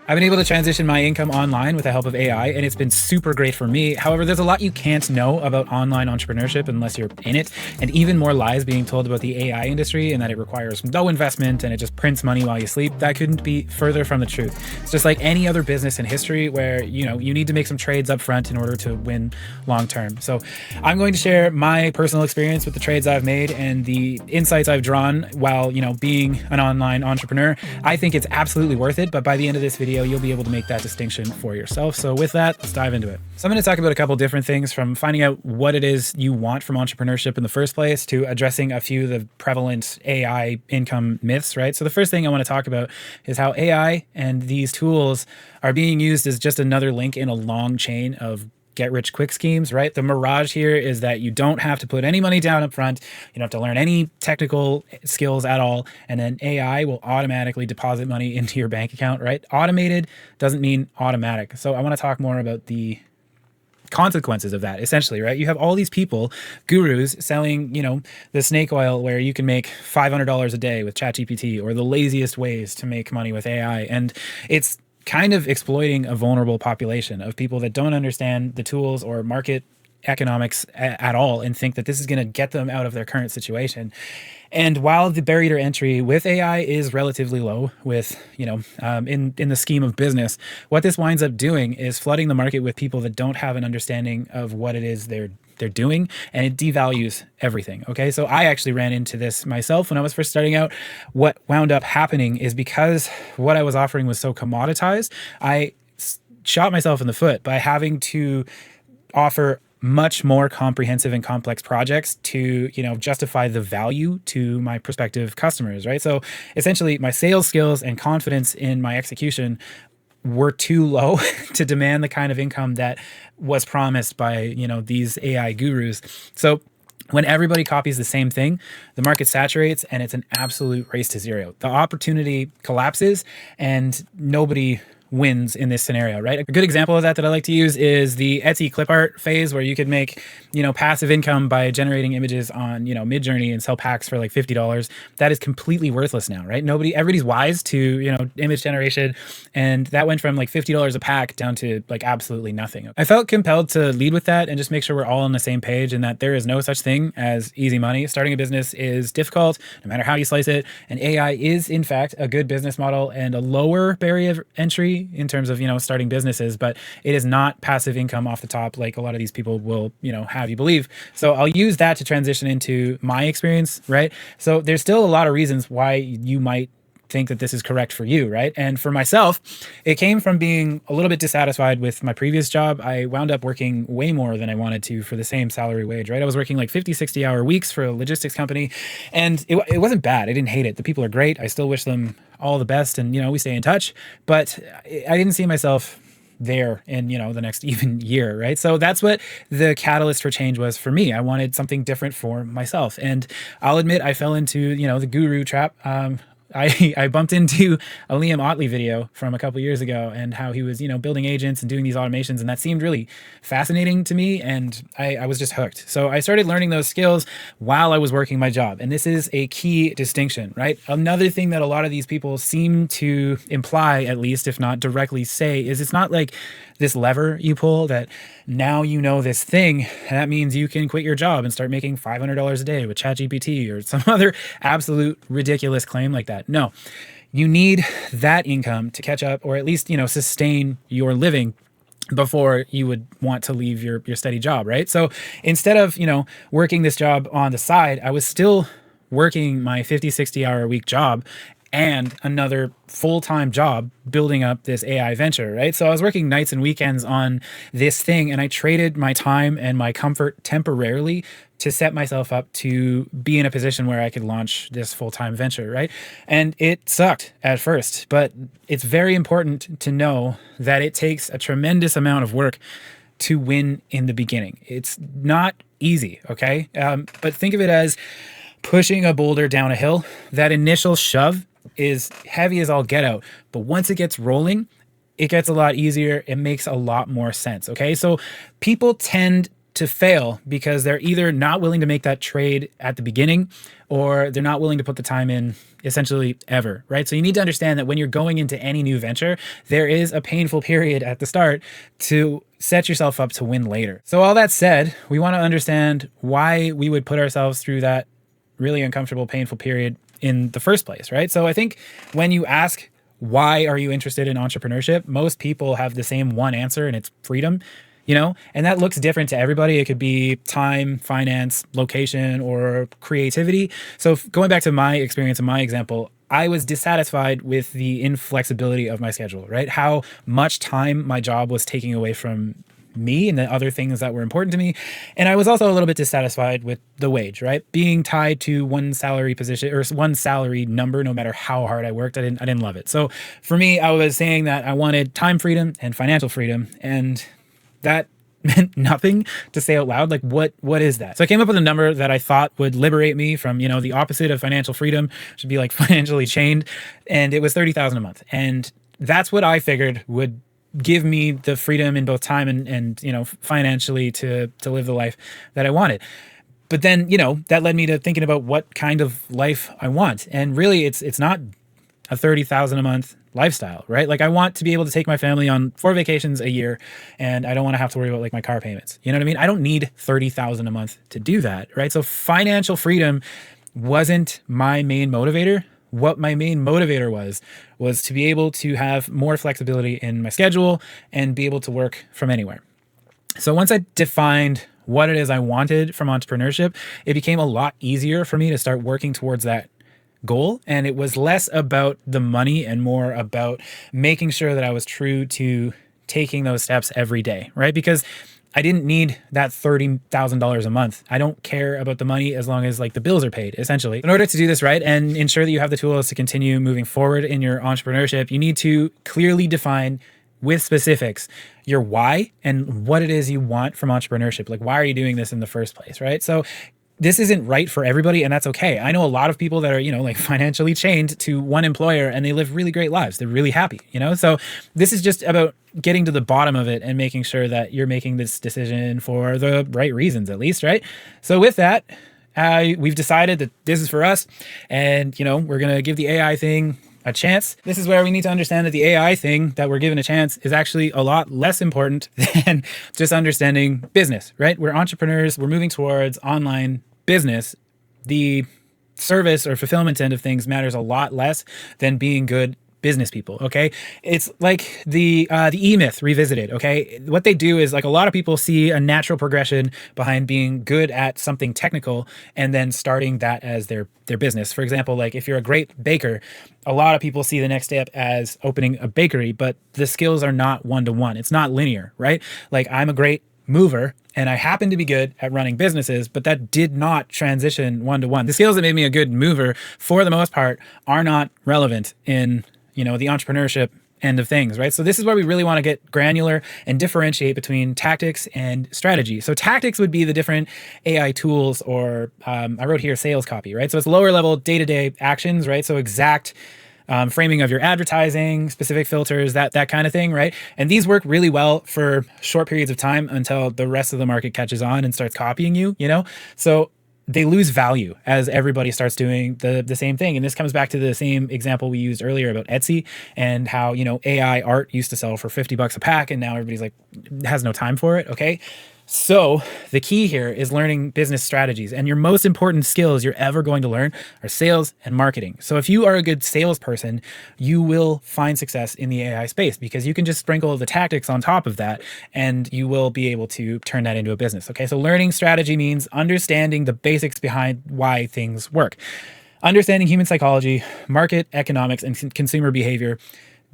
I've been able to transition my income online with the help of AI, and it's been super great for me. However, there's a lot you can't know about online entrepreneurship unless you're in it, and even more lies being told about the AI industry and that it requires no investment and it just prints money while you sleep. That couldn't be further from the truth. It's just like any other business in history where, you need to make some trades up front in order to win long term. So I'm going to share my personal experience with the trades I've made and the insights I've drawn while, being an online entrepreneur. I think it's absolutely worth it, but by the end of this video, you'll be able to make that distinction for yourself. So with that, let's dive into it. So I'm going to talk about a couple different things, from finding out what it is you want from entrepreneurship in the first place to addressing a few of the prevalent AI income myths, right? So the first thing I want to talk about is how AI and these tools are being used as just another link in a long chain of get rich quick schemes, right? The mirage here is that you don't have to put any money down up front. You don't have to learn any technical skills at all. And then AI will automatically deposit money into your bank account, right? Automated doesn't mean automatic. So I want to talk more about the consequences of that, essentially, right? You have all these people, gurus, selling, the snake oil where you can make $500 a day with ChatGPT, or the laziest ways to make money with AI. And it's kind of exploiting a vulnerable population of people that don't understand the tools or market economics at all and think that this is going to get them out of their current situation. And while the barrier to entry with AI is relatively low with, in the scheme of business, what this winds up doing is flooding the market with people that don't have an understanding of what it is they're doing, and it devalues everything. Okay. So I actually ran into this myself when I was first starting out. What wound up happening is, because what I was offering was so commoditized, I shot myself in the foot by having to offer much more comprehensive and complex projects to, justify the value to my prospective customers, right? So essentially my sales skills and confidence in my execution were too low to demand the kind of income that was promised by, these AI gurus. So when everybody copies the same thing, the market saturates and it's an absolute race to zero. The opportunity collapses and nobody wins in this scenario, right? A good example of that I like to use is the Etsy clip art phase, where you could make, passive income by generating images on, Midjourney and sell packs for like $50. That is completely worthless now, right? Everybody's wise to, image generation. And that went from like $50 a pack down to like absolutely nothing. I felt compelled to lead with that and just make sure we're all on the same page, and that there is no such thing as easy money. Starting a business is difficult, no matter how you slice it. And AI is in fact a good business model and a lower barrier of entry in terms of, starting businesses, but it is not passive income off the top like a lot of these people will, have you believe. So I'll use that to transition into my experience, right? So there's still a lot of reasons why you might think that this is correct for you, right? And for myself, it came from being a little bit dissatisfied with my previous job. I wound up working way more than I wanted to for the same salary wage, right? I was working like 50, 60-hour weeks for a logistics company, and it wasn't bad. I didn't hate it. The people are great. I still wish them all the best, and, we stay in touch, but I didn't see myself there in, the next even year, right? So that's what the catalyst for change was for me. I wanted something different for myself. And I'll admit I fell into, the guru trap. I bumped into a Liam Otley video from a couple years ago, and how he was, building agents and doing these automations. And that seemed really fascinating to me. And I was just hooked. So I started learning those skills while I was working my job. And this is a key distinction, right? Another thing that a lot of these people seem to imply, at least, if not directly say, is it's not like this lever you pull that now this thing, and that means you can quit your job and start making $500 a day with ChatGPT or some other absolute ridiculous claim like that. No, you need that income to catch up, or at least, sustain your living before you would want to leave your steady job, right? So instead of, working this job on the side, I was still working my 50, 60-hour a week job and another full-time job building up this AI venture, right? So I was working nights and weekends on this thing, and I traded my time and my comfort temporarily to set myself up to be in a position where I could launch this full-time venture, right? And it sucked at first, but it's very important to know that it takes a tremendous amount of work to win in the beginning. It's not easy, okay? But think of it as pushing a boulder down a hill. That initial shove is heavy as all get out, but once it gets rolling, it gets a lot easier. It makes a lot more sense. Okay. So people tend to fail because they're either not willing to make that trade at the beginning or they're not willing to put the time in essentially ever, right? So you need to understand that when you're going into any new venture, there is a painful period at the start to set yourself up to win later. So all that said, we want to understand why we would put ourselves through that really uncomfortable, painful period in the first place, right? So I think when you ask, why are you interested in entrepreneurship? Most people have the same one answer, and it's freedom, and that looks different to everybody. It could be time, finance, location, or creativity. So going back to my experience and my example, I was dissatisfied with the inflexibility of my schedule, right? How much time my job was taking away from me and the other things that were important to me. And I was also a little bit dissatisfied with the wage, right? Being tied to one salary position or one salary number, no matter how hard I worked, I didn't love it. So for me, I was saying that I wanted time freedom and financial freedom, and that meant nothing to say out loud. Like, what is that? So I came up with a number that I thought would liberate me from, the opposite of financial freedom, which would be like financially chained. And it was $30,000 a month. And that's what I figured would give me the freedom in both time and financially to live the life that I wanted. But then, that led me to thinking about what kind of life I want. And really it's not a $30,000 a month lifestyle, right? Like, I want to be able to take my family on 4 vacations a year, and I don't want to have to worry about like my car payments. You know what I mean? I don't need $30,000 a month to do that, right? So financial freedom wasn't my main motivator. What my main motivator was to be able to have more flexibility in my schedule and be able to work from anywhere. So once I defined what it is I wanted from entrepreneurship, it became a lot easier for me to start working towards that goal. And it was less about the money and more about making sure that I was true to taking those steps every day, right? Because I didn't need that $30,000 a month. I don't care about the money as long as like the bills are paid, essentially. In order to do this right and ensure that you have the tools to continue moving forward in your entrepreneurship, you need to clearly define with specifics your why and what it is you want from entrepreneurship. Like, why are you doing this in the first place, right? So this isn't right for everybody, and that's okay. I know a lot of people that are, like financially chained to one employer and they live really great lives. They're really happy, So this is just about getting to the bottom of it and making sure that you're making this decision for the right reasons, at least, right? So with that, we've decided that this is for us, and, we're going to give the AI thing a chance. This is where we need to understand that the AI thing that we're given a chance is actually a lot less important than just understanding business, right? We're entrepreneurs. We're moving towards online business. The service or fulfillment end of things matters a lot less than being good business people. Okay. It's like the E-Myth revisited. Okay. What they do is, like, a lot of people see a natural progression behind being good at something technical and then starting that as their business. For example, like if you're a great baker, a lot of people see the next step as opening a bakery, but the skills are not one-to-one. It's not linear, right? Like, I'm a great mover and I happen to be good at running businesses, but that did not transition one-to-one. The skills that made me a good mover, for the most part, are not relevant in the entrepreneurship end of things, right? So this is where we really want to get granular and differentiate between tactics and strategy. So tactics would be the different AI tools, or I wrote here sales copy, right? So it's lower level day-to-day actions, right? So exact framing of your advertising, specific filters, that kind of thing, right? And these work really well for short periods of time until the rest of the market catches on and starts copying you, So they lose value as everybody starts doing the same thing. And this comes back to the same example we used earlier about Etsy and how, AI art used to sell for $50 a pack, and now everybody's like, has no time for it. Okay. So the key here is learning business strategies, and your most important skills you're ever going to learn are sales and marketing. So if you are a good salesperson, you will find success in the AI space because you can just sprinkle the tactics on top of that and you will be able to turn that into a business. Okay. So learning strategy means understanding the basics behind why things work, understanding human psychology, market economics, and consumer behavior.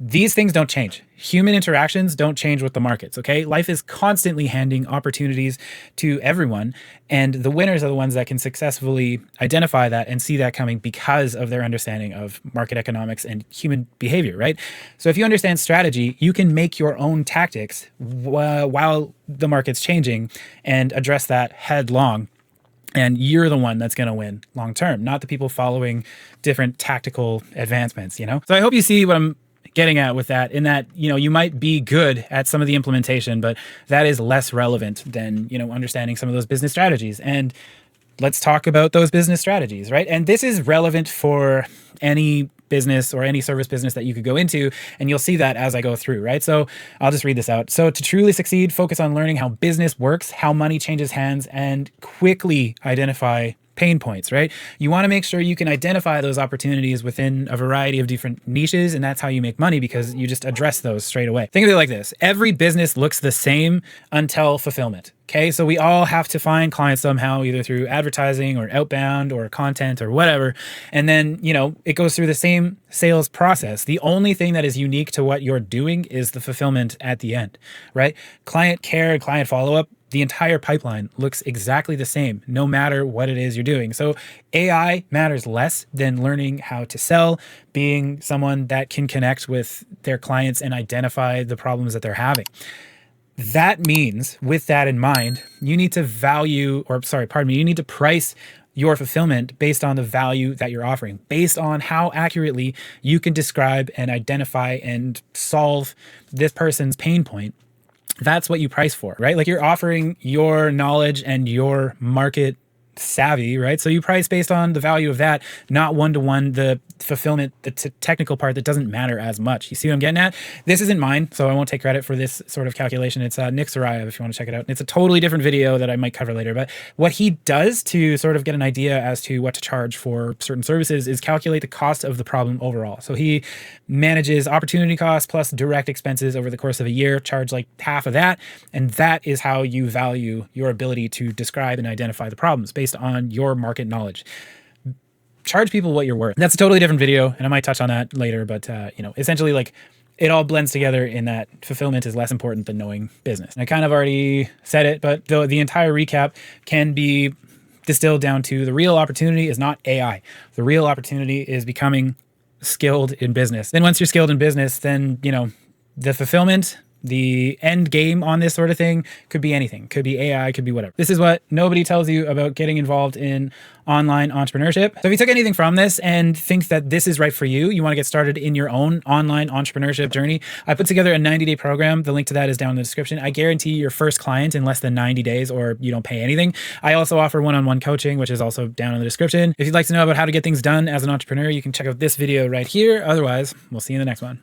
These things don't change. Human interactions don't change with the markets, okay? Life is constantly handing opportunities to everyone, and the winners are the ones that can successfully identify that and see that coming because of their understanding of market economics and human behavior, right? So if you understand strategy, you can make your own tactics while the market's changing and address that headlong. And you're the one that's going to win long term, not the people following different tactical advancements, So I hope you see what I'm getting at with that, in that, you might be good at some of the implementation, but that is less relevant than, understanding some of those business strategies. And let's talk about those business strategies, right? And this is relevant for any business or any service business that you could go into, and you'll see that as I go through, right? So I'll just read this out. So to truly succeed, focus on learning how business works, how money changes hands, and quickly identify pain points, right? You want to make sure you can identify those opportunities within a variety of different niches, and that's how you make money, because you just address those straight away. Think of it like this. Every business looks the same until fulfillment. Okay, so we all have to find clients somehow, either through advertising or outbound or content or whatever. And then, it goes through the same sales process. The only thing that is unique to what you're doing is the fulfillment at the end, right? Client care and client follow-up, the entire pipeline looks exactly the same, no matter what it is you're doing. So AI matters less than learning how to sell, being someone that can connect with their clients and identify the problems that they're having. That means, with that in mind, you need to you need to price your fulfillment based on the value that you're offering, based on how accurately you can describe and identify and solve this person's pain point. That's what you price for, right? Like, you're offering your knowledge and your market savvy, right? So you price based on the value of that, not one-to-one the fulfillment, the technical part that doesn't matter as much. You see what I'm getting at? This isn't mine, so I won't take credit for this sort of calculation. It's Nick Sarayev, if you want to check it out. It's a totally different video that I might cover later, but what he does to sort of get an idea as to what to charge for certain services is calculate the cost of the problem overall. So he manages opportunity costs plus direct expenses over the course of a year, charge like half of that, and that is how you value your ability to describe and identify the problems based on your market knowledge. Charge people what you're worth. That's a totally different video, and I might touch on that later, but essentially, like, it all blends together in that fulfillment is less important than knowing business. And I kind of already said it, but the entire recap can be distilled down to the real opportunity is not AI. The real opportunity is becoming skilled in business. Then once you're skilled in business, then, the fulfillment, the end game on this sort of thing could be anything. Could be AI, could be whatever. This is what nobody tells you about getting involved in online entrepreneurship. So if you took anything from this and think that this is right for you, you want to get started in your own online entrepreneurship journey, I put together a 90-day program. The link to that is down in the description. I guarantee your first client in less than 90 days, or you don't pay anything. I also offer one-on-one coaching, which is also down in the description. If you'd like to know about how to get things done as an entrepreneur, you can check out this video right here. Otherwise, we'll see you in the next one.